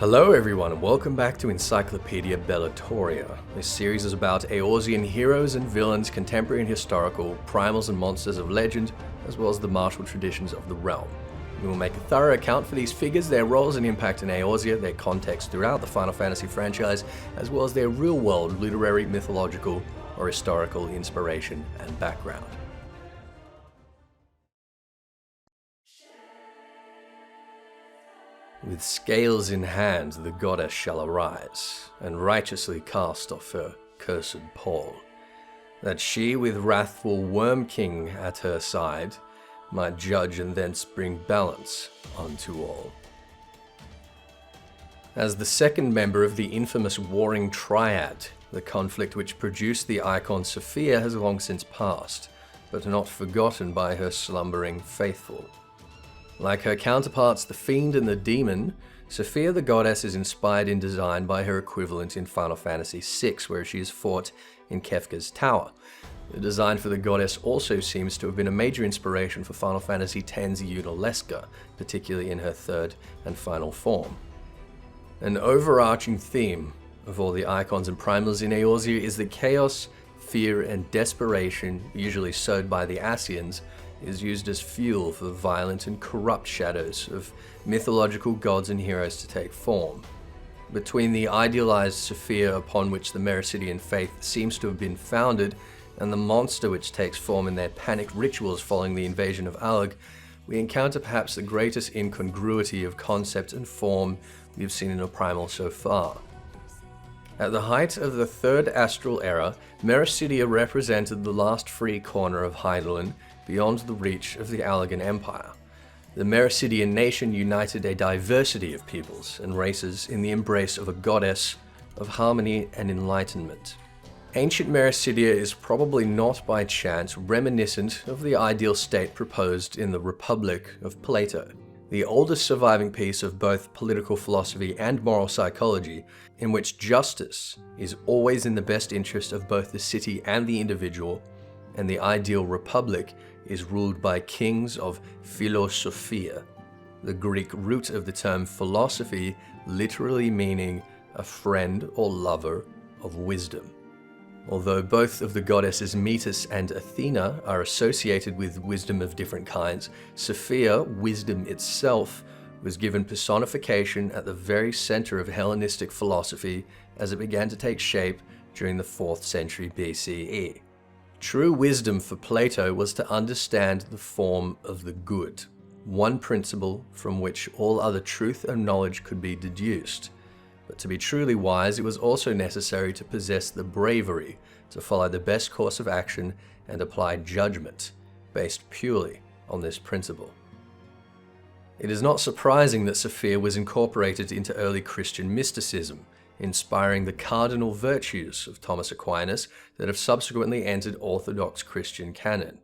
Hello everyone and welcome back to Encyclopaedia Bellatoria. This series is about Eorzean heroes and villains, contemporary and historical, primals and monsters of legend, as well as the martial traditions of the realm. We will make a thorough account for these figures, their roles and impact in Eorzea, their context throughout the Final Fantasy franchise, as well as their real-world literary, mythological, or historical inspiration and background. With scales in hand, the goddess shall arise, and righteously cast off her cursed pall, that she with wrathful Worm King at her side might judge and thence bring balance unto all. As the second member of the infamous Warring Triad, the conflict which produced the icon Sophia has long since passed, but not forgotten by her slumbering faithful. Like her counterparts, the Fiend and the Demon, Sophia the Goddess is inspired in design by her equivalent in Final Fantasy VI, where she is fought in Kefka's Tower. The design for the Goddess also seems to have been a major inspiration for Final Fantasy X's Yunalesca, particularly in her third and final form. An overarching theme of all the icons and primals in Eorzea is that chaos, fear, and desperation, usually sowed by the Ascians, is used as fuel for violent and corrupt shadows of mythological gods and heroes to take form. Between the idealized Sophia upon which the Meracydian faith seems to have been founded, and the monster which takes form in their panicked rituals following the invasion of Allag, we encounter perhaps the greatest incongruity of concept and form we've seen in a primal so far. At the height of the Third Astral Era, Meracydia represented the last free corner of Hydaelyn, beyond the reach of the Allagan Empire. The Meracydian nation united a diversity of peoples and races in the embrace of a goddess of harmony and enlightenment. Ancient Meracydia is probably not by chance reminiscent of the ideal state proposed in the Republic of Plato, the oldest surviving piece of both political philosophy and moral psychology, in which justice is always in the best interest of both the city and the individual, and the ideal republic is ruled by kings of philosophia, the Greek root of the term philosophy literally meaning a friend or lover of wisdom. Although both of the goddesses Metis and Athena are associated with wisdom of different kinds, Sophia, wisdom itself, was given personification at the very center of Hellenistic philosophy as it began to take shape during the 4th century BCE. True wisdom for Plato was to understand the form of the good, one principle from which all other truth and knowledge could be deduced. But to be truly wise, it was also necessary to possess the bravery to follow the best course of action and apply judgment based purely on this principle. It is not surprising that Sophia was incorporated into early Christian mysticism, inspiring the cardinal virtues of Thomas Aquinas that have subsequently entered Orthodox Christian canon: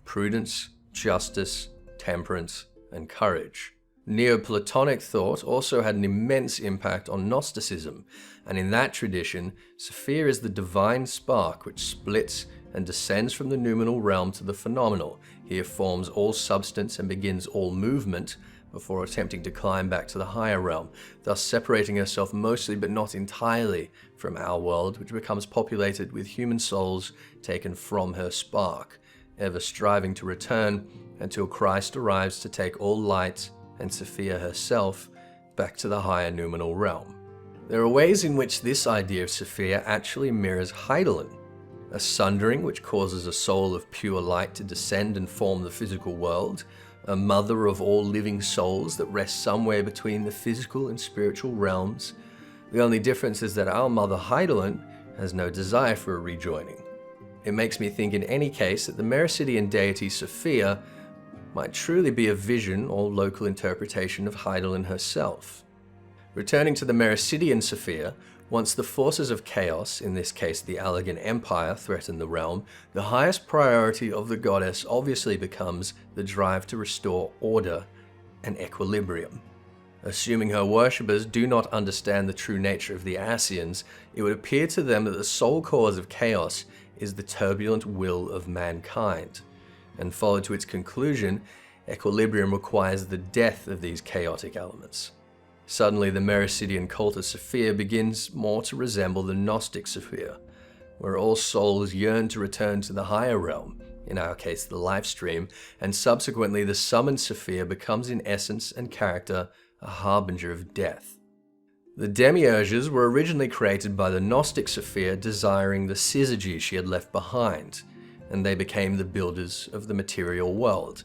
prudence, justice, temperance, and courage. Neoplatonic thought also had an immense impact on Gnosticism, and in that tradition, Sophia is the divine spark which splits and descends from the noumenal realm to the phenomenal. Here forms all substance and begins all movement, before attempting to climb back to the higher realm, thus separating herself mostly but not entirely from our world, which becomes populated with human souls taken from her spark, ever striving to return until Christ arrives to take all light and Sophia herself back to the higher noumenal realm. There are ways in which this idea of Sophia actually mirrors Hydaelyn, a sundering which causes a soul of pure light to descend and form the physical world, a mother of all living souls that rests somewhere between the physical and spiritual realms. The only difference is that our mother Hydaelyn has no desire for a rejoining. It makes me think in any case that the Meracydian deity Sophia might truly be a vision or local interpretation of Hydaelyn herself. Returning to the Meracydian Sophia, once the forces of chaos, in this case the Allagan Empire, threaten the realm, the highest priority of the goddess obviously becomes the drive to restore order and equilibrium. Assuming her worshippers do not understand the true nature of the Ascians, it would appear to them that the sole cause of chaos is the turbulent will of mankind. And followed to its conclusion, equilibrium requires the death of these chaotic elements. Suddenly, the Meracydian cult of Sophia begins more to resemble the Gnostic Sophia, where all souls yearn to return to the higher realm, in our case the life stream, and subsequently the summoned Sophia becomes in essence and character a harbinger of death. The demiurges were originally created by the Gnostic Sophia desiring the syzygy she had left behind, and they became the builders of the material world.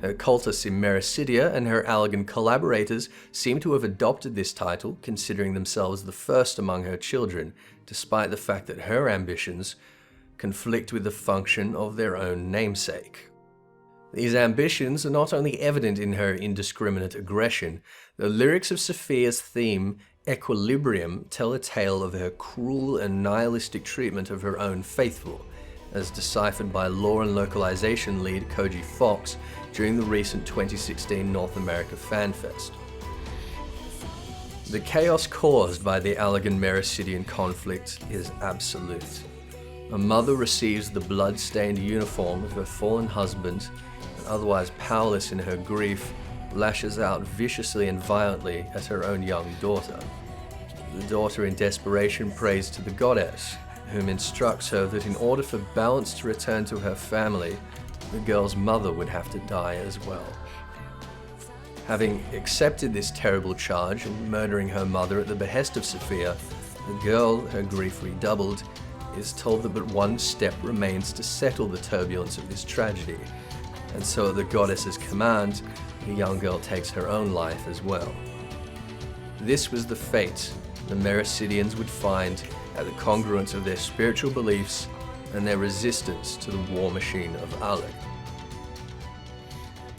Her cultists in Meracydia and her Allagan collaborators seem to have adopted this title, considering themselves the first among her children, despite the fact that her ambitions conflict with the function of their own namesake. These ambitions are not only evident in her indiscriminate aggression. The lyrics of Sophia's theme, Equilibrium, tell a tale of her cruel and nihilistic treatment of her own faithful, as deciphered by lore and localization lead Koji Fox during the recent 2016 North America FanFest. The chaos caused by the Allagan-Meracydian conflict is absolute. A mother receives the blood-stained uniform of her fallen husband, and otherwise powerless in her grief, lashes out viciously and violently at her own young daughter. The daughter in desperation prays to the goddess, whom instructs her that in order for balance to return to her family, the girl's mother would have to die as well. Having accepted this terrible charge and murdering her mother at the behest of Sophia, the girl, her grief redoubled, is told that but one step remains to settle the turbulence of this tragedy, and so at the goddess's command, the young girl takes her own life as well. This was the fate the Meracydians would find at the congruence of their spiritual beliefs and their resistance to the war machine of Alec.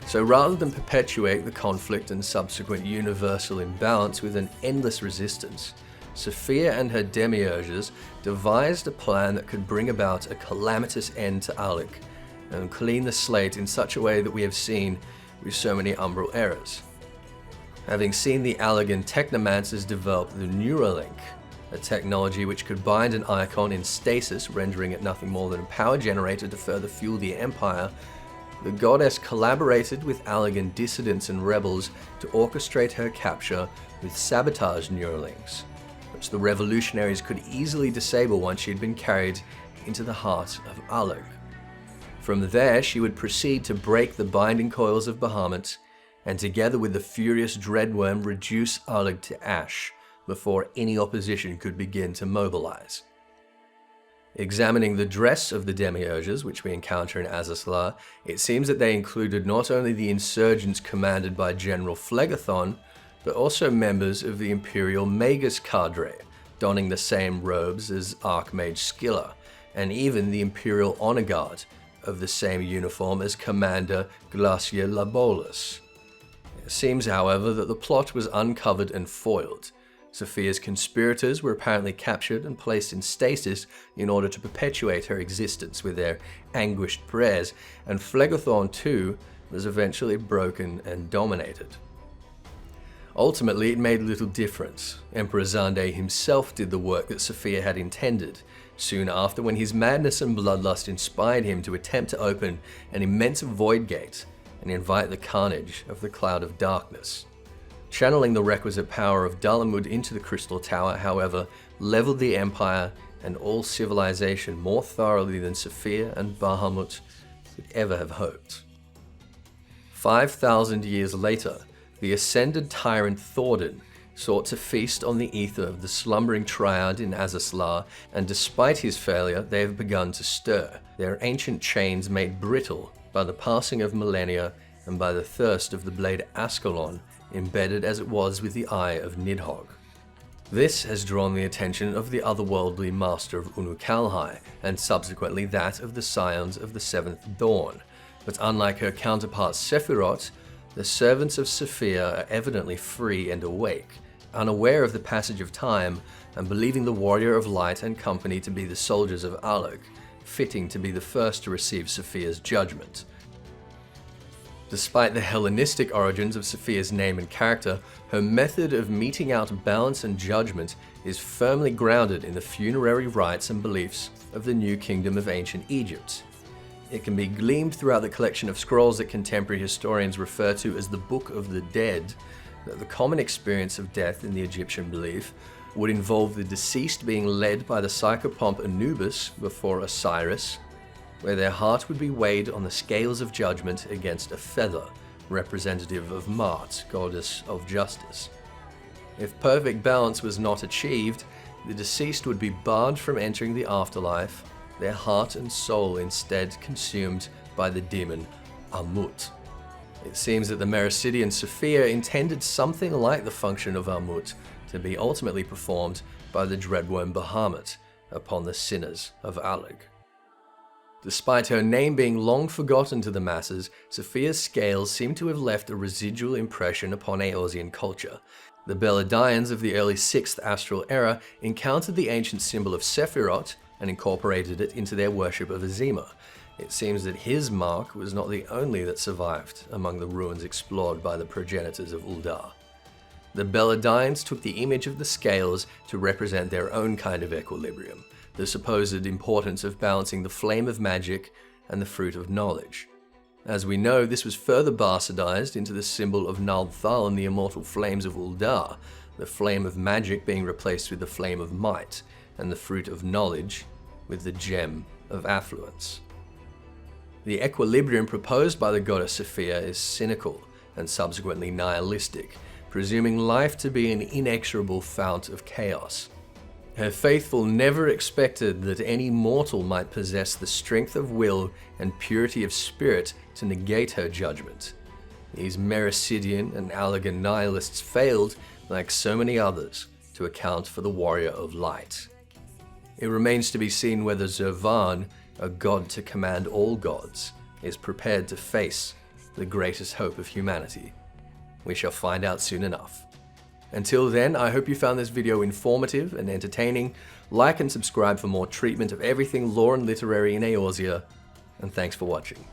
So rather than perpetuate the conflict and subsequent universal imbalance with an endless resistance, Sophia and her demiurges devised a plan that could bring about a calamitous end to Alec and clean the slate in such a way that we have seen with so many umbral errors. Having seen the Allagan technomancers develop the Neuralink, a technology which could bind an icon in stasis, rendering it nothing more than a power generator to further fuel the Empire, the goddess collaborated with Allagan dissidents and rebels to orchestrate her capture with sabotage Neuralinks, which the revolutionaries could easily disable once she had been carried into the heart of Alec. From there, she would proceed to break the binding coils of Bahamut, and together with the furious Dreadworm reduce Alec to ash before any opposition could begin to mobilize. Examining the dress of the demiurges, which we encounter in Azys Lla, it seems that they included not only the insurgents commanded by General Phlegethon, but also members of the Imperial Magus cadre, donning the same robes as Archmage Scylla, and even the Imperial Honor Guard, of the same uniform as Commander Glacia Labolus. It seems, however, that the plot was uncovered and foiled. Sophia's conspirators were apparently captured and placed in stasis in order to perpetuate her existence with their anguished prayers, and Phlegethon too was eventually broken and dominated. Ultimately, it made little difference. Emperor Xande himself did the work that Sophia had intended, soon after when his madness and bloodlust inspired him to attempt to open an immense void gate and invite the carnage of the Cloud of Darkness. Channeling the requisite power of Dalamud into the Crystal Tower, however, leveled the Empire and all civilization more thoroughly than Sophia and Bahamut could ever have hoped. 5,000 years later, the ascended tyrant Thordan sought to feast on the ether of the slumbering triad in Azys Lla, and despite his failure, they have begun to stir, their ancient chains made brittle by the passing of millennia and by the thirst of the blade Ascalon, embedded as it was with the eye of Nidhogg. This has drawn the attention of the otherworldly master of Unukalhai, and subsequently that of the Scions of the Seventh Dawn, but unlike her counterpart Sephiroth, the servants of Sophia are evidently free and awake, unaware of the passage of time, and believing the Warrior of Light and company to be the soldiers of Alec, fitting to be the first to receive Sophia's judgment. Despite the Hellenistic origins of Sophia's name and character, her method of meting out balance and judgment is firmly grounded in the funerary rites and beliefs of the New Kingdom of ancient Egypt. It can be gleaned throughout the collection of scrolls that contemporary historians refer to as the Book of the Dead, that the common experience of death in the Egyptian belief would involve the deceased being led by the psychopomp Anubis before Osiris, where their heart would be weighed on the scales of judgment against a feather, representative of Mart, goddess of justice. If perfect balance was not achieved, the deceased would be barred from entering the afterlife, their heart and soul instead consumed by the demon Amut. It seems that the Meracydian Sophia intended something like the function of Amut to be ultimately performed by the dreadworm Bahamut upon the sinners of Alig. Despite her name being long forgotten to the masses, Sophia's scales seem to have left a residual impression upon Eorzean culture. The Beladians of the early 6th astral era encountered the ancient symbol of Sephiroth and incorporated it into their worship of Azima. It seems that his mark was not the only that survived among the ruins explored by the progenitors of Uldar. The Beladians took the image of the scales to represent their own kind of equilibrium, the supposed importance of balancing the flame of magic and the fruit of knowledge. As we know, this was further bastardized into the symbol of Nalthal and the immortal flames of Uldar, the flame of magic being replaced with the flame of might, and the fruit of knowledge with the gem of affluence. The equilibrium proposed by the goddess Sophia is cynical and subsequently nihilistic, presuming life to be an inexorable fount of chaos. Her faithful never expected that any mortal might possess the strength of will and purity of spirit to negate her judgment. These Meracydian and Allagan nihilists failed, like so many others, to account for the warrior of light. It remains to be seen whether Zervan, a god to command all gods, is prepared to face the greatest hope of humanity. We shall find out soon enough. Until then, I hope you found this video informative and entertaining. Like and subscribe for more treatment of everything lore and literary in Eorzea, and thanks for watching.